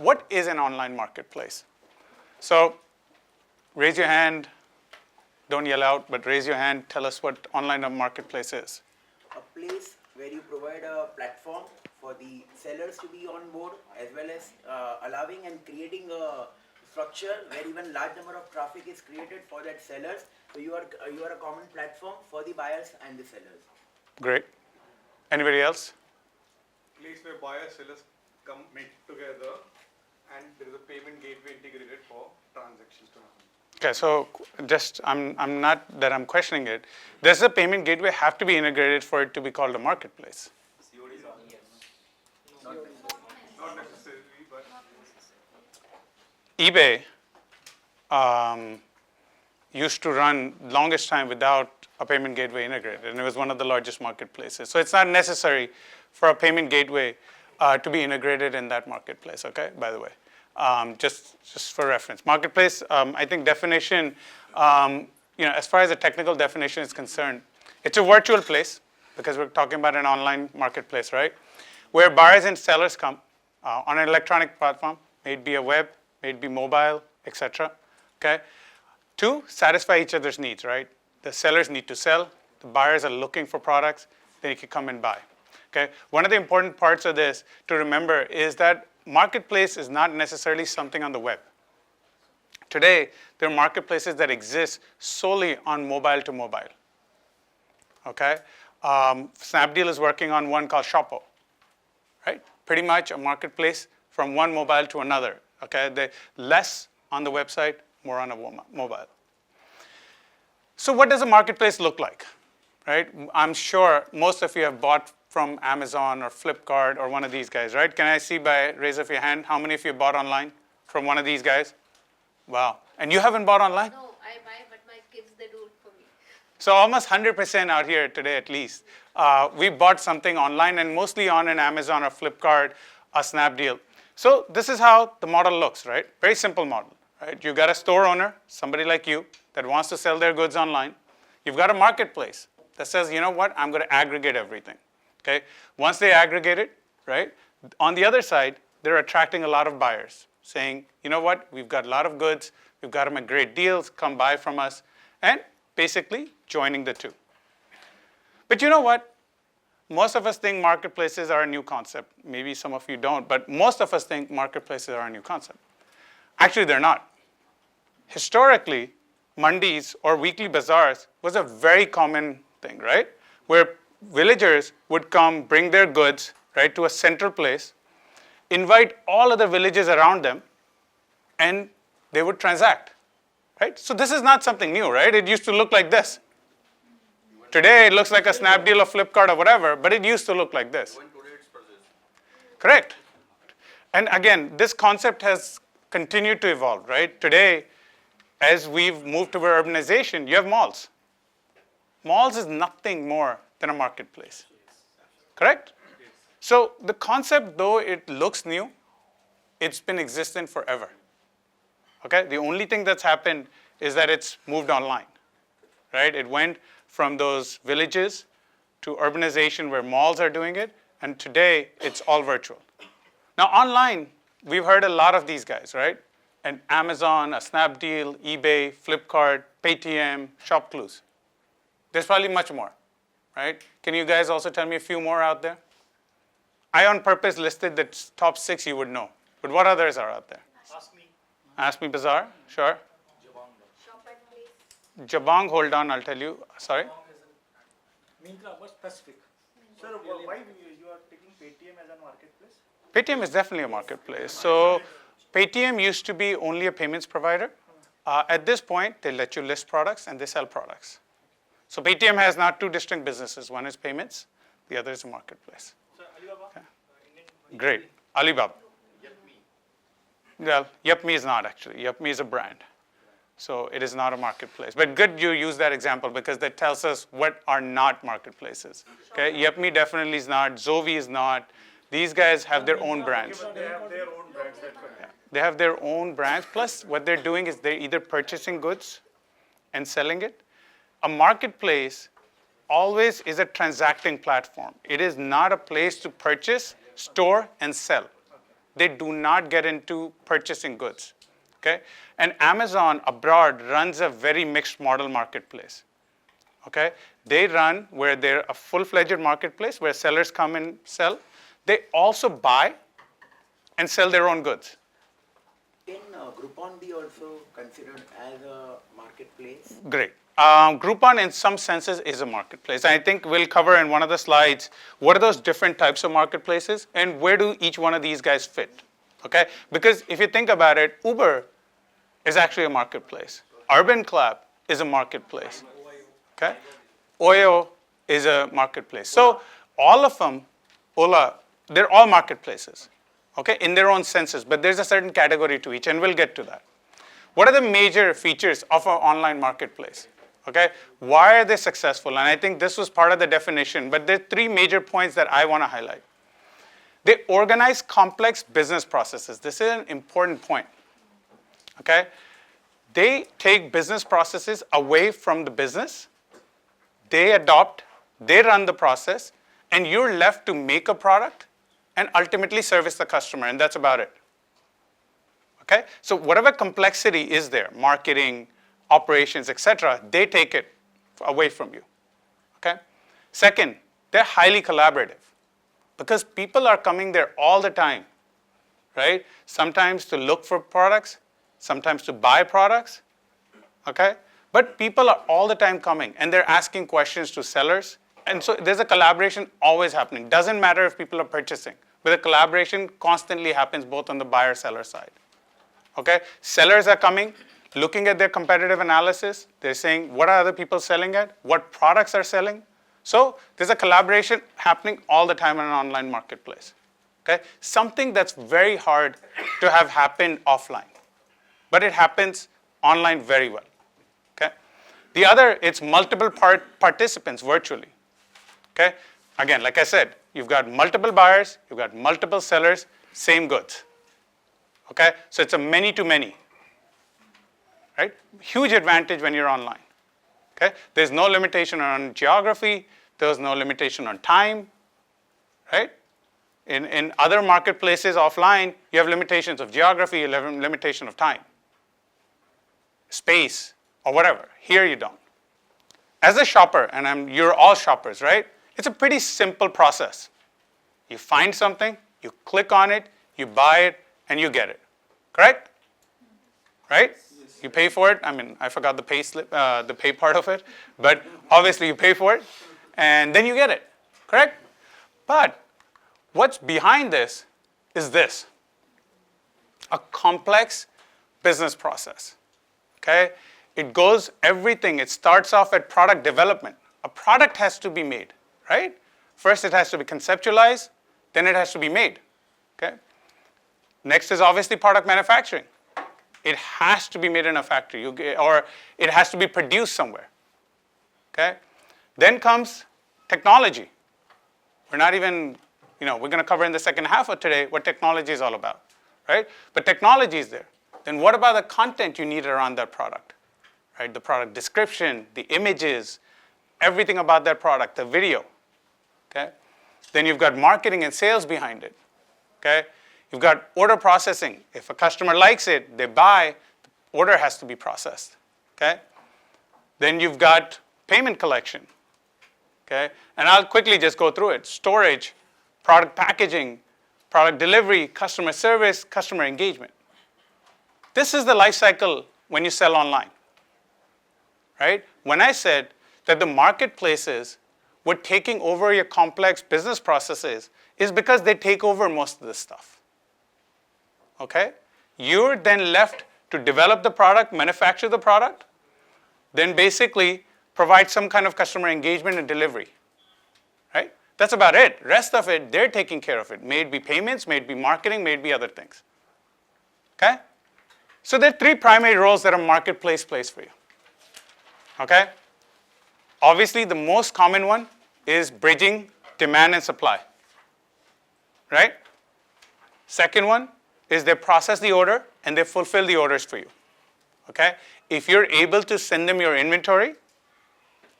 what is an online marketplace? So raise your hand. Don't yell out, but raise your hand. Tell us what online marketplace is. A place where you provide a platform for the sellers to be on board, as well as allowing and creating a structure where even large number of traffic is created for that sellers. So you are a common platform for the buyers and the sellers. Great. Anybody else? Place where buyers, sellers come meet together, and there is a payment gateway integrated for transactions to happen. Okay, so just I'm not that I'm questioning it. Does the payment gateway have to be integrated for it to be called a marketplace? COD is on, yes. Not necessarily, but eBay used to run longest time without a payment gateway integrated, and it was one of the largest marketplaces. So it's not necessary for a payment gateway to be integrated in that marketplace. Okay, by the way. Just for reference. Marketplace, I think definition, as far as the technical definition is concerned, it's a virtual place, because we're talking about an online marketplace, right? Where buyers and sellers come on an electronic platform, may it be a web, may it be mobile, etc. Okay, to satisfy each other's needs, right? The sellers need to sell, the buyers are looking for products, then you can come and buy. Okay, one of the important parts of this to remember is that marketplace is not necessarily something on the web. Today, there are marketplaces that exist solely on mobile to mobile. Okay, Snapdeal is working on one called Shoppo, right? Pretty much a marketplace from one mobile to another. Okay, they less on the website, more on a mobile. So what does a marketplace look like, right? I'm sure most of you have bought from Amazon or Flipkart or one of these guys, right? Can I see by raise of your hand, how many of you bought online from one of these guys? Wow. And you haven't bought online? No, I buy, but my kids, they do it for me. So almost 100% out here today at least. We bought something online, and mostly on an Amazon or Flipkart, a Snapdeal. So this is how the model looks, right? Very simple model, right? You've got a store owner, somebody like you, that wants to sell their goods online. You've got a marketplace that says, you know what, I'm going to aggregate everything. Okay? Once they aggregate it, right, on the other side, they're attracting a lot of buyers, saying, you know what, we've got a lot of goods, we've got them at great deals, come buy from us, and basically joining the two. But you know what? Most of us think marketplaces are a new concept. Maybe some of you don't, but most of us think marketplaces are a new concept. Actually, they're not. Historically, mandis or weekly bazaars was a very common thing, right? Where villagers would come, bring their goods, right, to a central place, invite all other villages around them, and they would transact, right? So this is not something new, right? It used to look like this. Today, it looks like a Snapdeal or Flipkart or whatever, but it used to look like this. Correct. And again, this concept has continued to evolve, right? Today, as we've moved toward urbanization, you have malls. Malls is nothing more than a marketplace. Correct? So the concept, though it looks new, it's been existent forever. Okay? The only thing that's happened is that it's moved online. Right? It went from those villages to urbanization where malls are doing it, and today it's all virtual. Now online, we've heard a lot of these guys, right? And Amazon, a Snapdeal, eBay, Flipkart, Paytm, ShopClues. There's probably much more, right? Can you guys also tell me a few more out there? I on purpose listed the top 6 you would know, but what others are out there? Ask me Bazaar, sure. Shop and place. Jabong, hold on, I'll tell you. Sorry? Mintra was specific. Sir, why you are taking Paytm as a marketplace? Paytm is definitely a marketplace. So Paytm used to be only a payments provider. At this point, they let you list products and they sell products. So Paytm has now 2 distinct businesses. One is payments, the other is a marketplace. Sir, Alibaba? Okay. Great. Alibaba. Well, Yupme is not actually. Yupme is a brand. So it is not a marketplace. But good you use that example because that tells us what are not marketplaces. Okay, Yupme definitely is not. Zovi is not. These guys have their own brands. They have their own brands. Yeah. They have their own brands. Plus, what they're doing is they're either purchasing goods and selling it. A marketplace always is a transacting platform. It is not a place to purchase, store, and sell. They do not get into purchasing goods. Okay? And Amazon abroad runs a very mixed model marketplace. Okay? They run where they're a full-fledged marketplace where sellers come and sell. They also buy and sell their own goods. Can Groupon be also considered as a marketplace? Great. Groupon in some senses is a marketplace. I think we'll cover in one of the slides what are those different types of marketplaces and where do each one of these guys fit. Okay? Because if you think about it, Uber is actually a marketplace. Urban Clap is a marketplace. Okay? Oyo is a marketplace. So all of them, Ola, they're all marketplaces, okay, in their own senses, but there's a certain category to each, and we'll get to that. What are the major features of an online marketplace? Okay? Why are they successful? And I think this was part of the definition, but there are three major points that I want to highlight. They organize complex business processes. This is an important point. Okay? They take business processes away from the business. They adopt, they run the process, and you're left to make a product and ultimately service the customer, and that's about it. Okay? So whatever complexity is there, marketing, operations, etc., they take it away from you. Okay? Second, they're highly collaborative because people are coming there all the time, right? Sometimes to look for products, sometimes to buy products, okay? But people are all the time coming and they're asking questions to sellers. And so there's a collaboration always happening. Doesn't matter if people are purchasing, but the collaboration constantly happens both on the buyer-seller side. Okay? Sellers are coming, looking at their competitive analysis. They're saying, what are other people selling at? What products are selling? So there's a collaboration happening all the time in an online marketplace. Okay? Something that's very hard to have happen offline, but it happens online very well. Okay? The other, it's multiple participants virtually. Okay? Again, like I said, you've got multiple buyers, you've got multiple sellers, same goods. Okay? So it's a many-to-many. Right? Huge advantage when you're online. Okay? There's no limitation on geography, there's no limitation on time. Right? In other marketplaces offline, you have limitations of geography, you have limitation of time, space, or whatever. Here you don't. As a shopper, and you're all shoppers, right? It's a pretty simple process. You find something, you click on it, you buy it, and you get it. Correct? Right? Yes. You pay for it. I mean, I forgot the pay slip, the pay part of it, but obviously you pay for it, and then you get it. Correct? But what's behind this is this: a complex business process. Okay? It goes everything. It starts off at product development. A product has to be made, right? First it has to be conceptualized, then it has to be made. Okay? Next is obviously product manufacturing. It has to be made in a factory, or it has to be produced somewhere. Okay? Then comes technology. We're not even, we're going to cover in the second half of today what technology is all about, right? But technology is there. Then what about the content you need around that product, right? The product description, the images, everything about that product, the video, okay? Then you've got marketing and sales behind it, okay? You've got order processing. If a customer likes it, they buy, the order has to be processed, okay? Then you've got payment collection, okay? And I'll quickly just go through it. Storage, product packaging, product delivery, customer service, customer engagement. This is the life cycle when you sell online, right? When I said that the marketplaces were taking over your complex business processes is because they take over most of this stuff, okay? You're then left to develop the product, manufacture the product, then basically provide some kind of customer engagement and delivery, right? That's about it. Rest of it, they're taking care of it. May it be payments, may it be marketing, may it be other things, okay? So there are three primary roles that a marketplace plays for you, okay? Obviously, the most common one is bridging demand and supply, right? Second one is they process the order and they fulfill the orders for you, okay? If you're able to send them your inventory,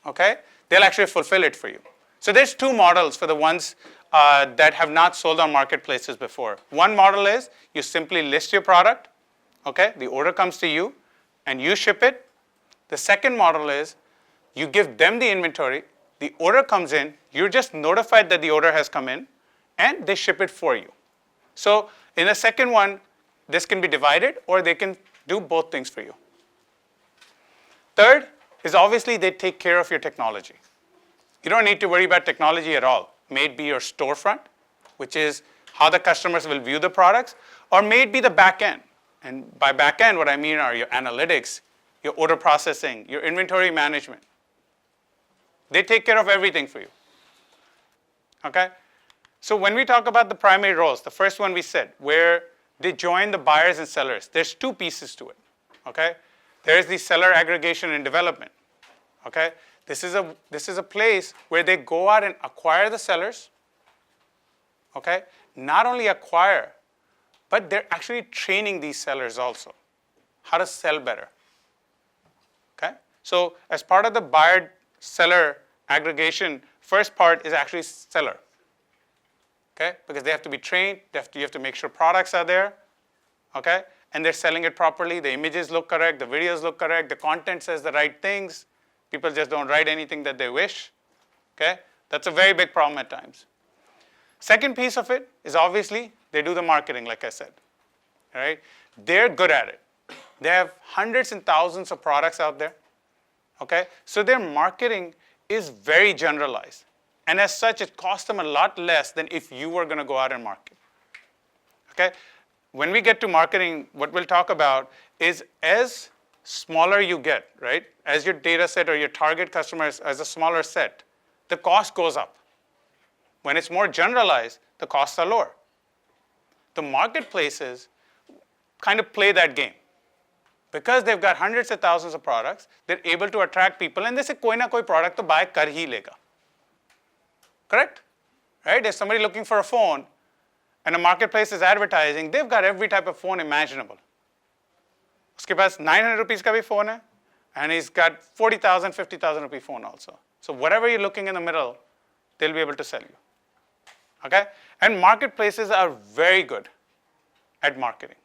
okay, they'll actually fulfill it for you. So there's two models for the ones that have not sold on marketplaces before. One model is you simply list your product, okay? The order comes to you and you ship it. The second model is you give them the inventory, the order comes in, you're just notified that the order has come in, and they ship it for you. So in the second one, this can be divided or they can do both things for you. Third is obviously they take care of your technology. You don't need to worry about technology at all. May it be your storefront, which is how the customers will view the products, or may it be the back end. And by back end, what I mean are your analytics, your order processing, your inventory management. They take care of everything for you. Okay? So when we talk about the primary roles, the first one we said, where they join the buyers and sellers, there's two pieces to it. Okay? There's the seller aggregation and development. Okay? This is a place where they go out and acquire the sellers. Okay? Not only acquire, but they're actually training these sellers also how to sell better. Okay? So as part of the buyer-seller aggregation, first part is actually seller. Okay? Because they have to be trained, you have to make sure products are there. Okay? And they're selling it properly, the images look correct, the videos look correct, the content says the right things. People just don't write anything that they wish. Okay? That's a very big problem at times. Second piece of it is obviously they do the marketing, like I said. Right? They're good at it. They have hundreds and thousands of products out there. Okay? So their marketing is very generalized. And as such, it costs them a lot less than if you were going to go out and market. Okay? When we get to marketing, what we'll talk about is as smaller you get, right? As your data set or your target customers as a smaller set, the cost goes up. When it's more generalized, the costs are lower. The marketplaces kind of play that game. Because they've got hundreds of thousands of products, they're able to attract people, and they say, koi na koi product to buy kar hi lega. Correct? Right? If somebody looking for a phone, and a marketplace is advertising, they've got every type of phone imaginable. Uske paas 900 rupees ka bhi phone hai, and he's got 40,000, 50,000 rupee phone also. So whatever you're looking in the middle, they'll be able to sell you. Okay? And marketplaces are very good at marketing.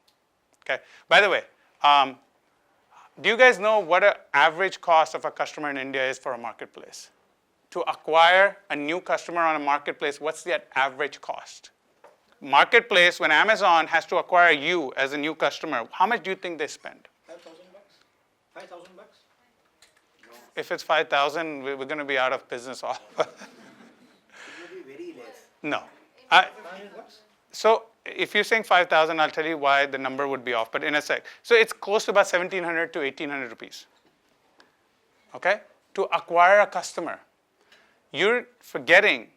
Okay? By the way, do you guys know what an average cost of a customer in India is for a marketplace? To acquire a new customer on a marketplace, what's the average cost? Marketplace, when Amazon has to acquire you as a new customer, how much do you think they spend? $5,000? $5,000? If it's 5,000, we're going to be out of business. It will be very less. No. $500? So if you're saying 5,000, I'll tell you why the number would be off, but in a sec. So it's close to about 1,700 to 1,800 rupees. Okay? To acquire a customer. You're forgetting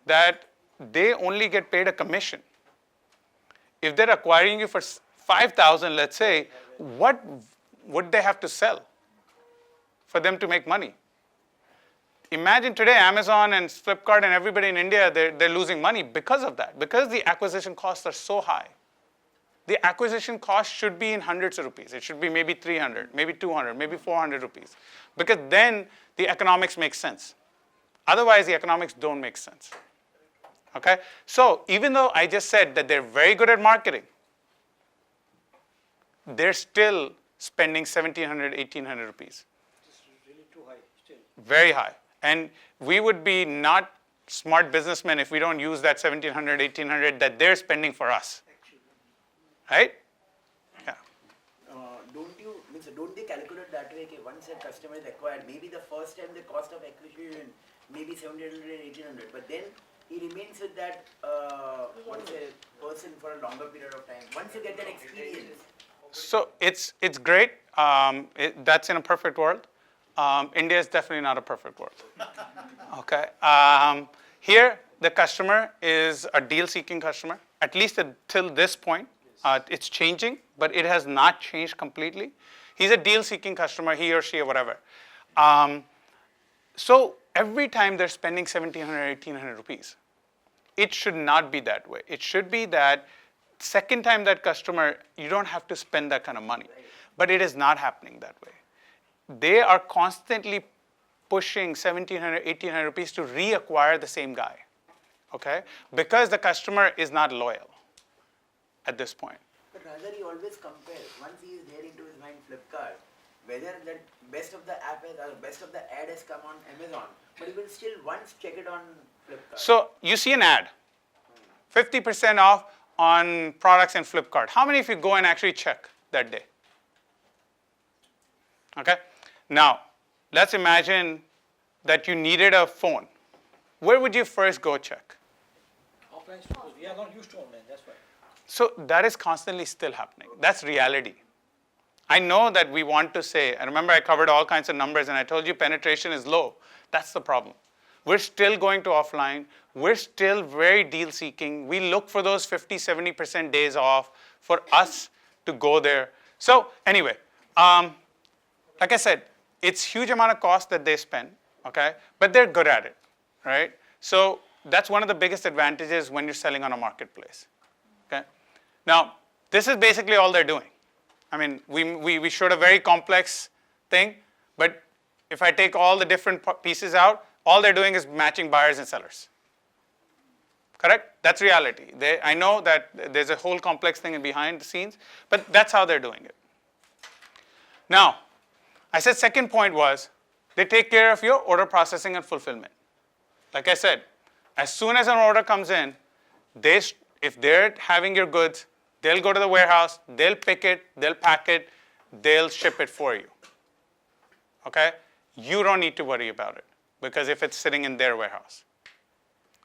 that they only get paid a commission. If they're acquiring you for 5,000, let's say, what would they have to sell for them to make money? Imagine today Amazon and Flipkart and everybody in India, they're losing money because of that, because the acquisition costs are so high. The acquisition cost should be in hundreds of rupees. It should be maybe 300, maybe 200, maybe 400 rupees, because then the economics make sense. Otherwise, the economics don't make sense. Okay? So even though I just said that they're very good at marketing, they're still spending 1,700, 1,800 rupees. It's really too high still. Very high. And we would be not smart businessmen if we don't use that 1,700, 1,800 that they're spending for us. Right? Yeah. Don't they calculate that way? Okay, once a customer is acquired, maybe the first time the cost of acquisition maybe 1,700, 1,800, but then he remains with that person for a longer period of time. Once you get that experience. So it's great. That's in a perfect world. India is definitely not a perfect world. Okay. Here, the customer is a deal-seeking customer, at least till this point. It's changing, but it has not changed completely. He's a deal-seeking customer, he or she or whatever. So every time they're spending 1,700, 1,800 rupees, it should not be that way. It should be that second time that customer, you don't have to spend that kind of money. But it is not happening that way. They are constantly pushing 1,700, 1,800 rupees to reacquire the same guy, okay? Because the customer is not loyal at this point. But rather he always compares, once he is there into his mind Flipkart, whether the best of the app is, or best of the ad has come on Amazon, but he will still once check it on Flipkart. So you see an ad, 50% off on products in Flipkart. How many of you go and actually check that day? Okay? Now, let's imagine that you needed a phone. Where would you first go check? Offline stores, we are not used to online, that's why. So that is constantly still happening. That's reality. I know that we want to say, and remember I covered all kinds of numbers and I told you penetration is low. That's the problem. We're still going to offline. We're still very deal seeking. We look for those 50, 70% days off for us to go there. So anyway, like I said, it's huge amount of cost that they spend, okay? But they're good at it, right? So that's one of the biggest advantages when you're selling on a marketplace, okay? Now, this is basically all they're doing. I mean, we showed a very complex thing, but if I take all the different pieces out, all they're doing is matching buyers and sellers. Correct? That's reality. I know that there's a whole complex thing behind the scenes, but that's how they're doing it. Now, I said second point was they take care of your order processing and fulfillment. Like I said, as soon as an order comes in, if they're having your goods, they'll go to the warehouse, they'll pick it, they'll pack it, they'll ship it for you. Okay? You don't need to worry about it because if it's sitting in their warehouse.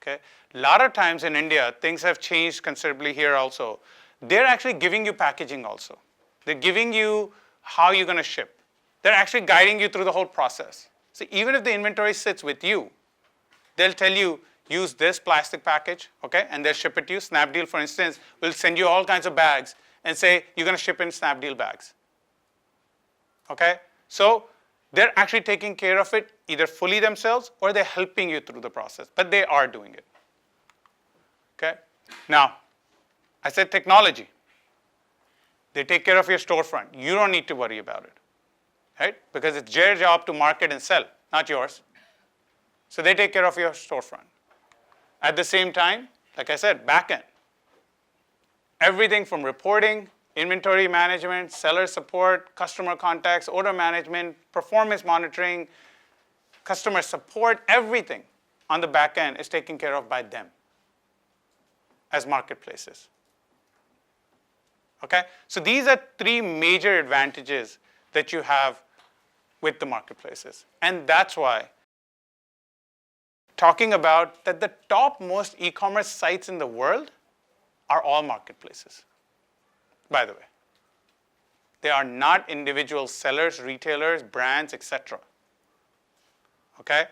Okay? A lot of times in India, things have changed considerably here also. They're actually giving you packaging also. They're giving you how you're going to ship. They're actually guiding you through the whole process. So even if the inventory sits with you, they'll tell you, use this plastic package, okay, and they'll ship it to you. Snapdeal, for instance, will send you all kinds of bags and say, you're going to ship in Snapdeal bags. Okay? So they're actually taking care of it either fully themselves or they're helping you through the process, but they are doing it. Okay? Now, I said technology. They take care of your storefront. You don't need to worry about it, right? Because it's their job to market and sell, not yours. So they take care of your storefront. At the same time, like I said, backend. Everything from reporting, inventory management, seller support, customer contacts, order management, performance monitoring, customer support, everything on the back end is taken care of by them as marketplaces. Okay? So these are three major advantages that you have with the marketplaces. And that's why talking about that the top most e-commerce sites in the world are all marketplaces, by the way. They are not individual sellers, retailers, brands, etc. Okay?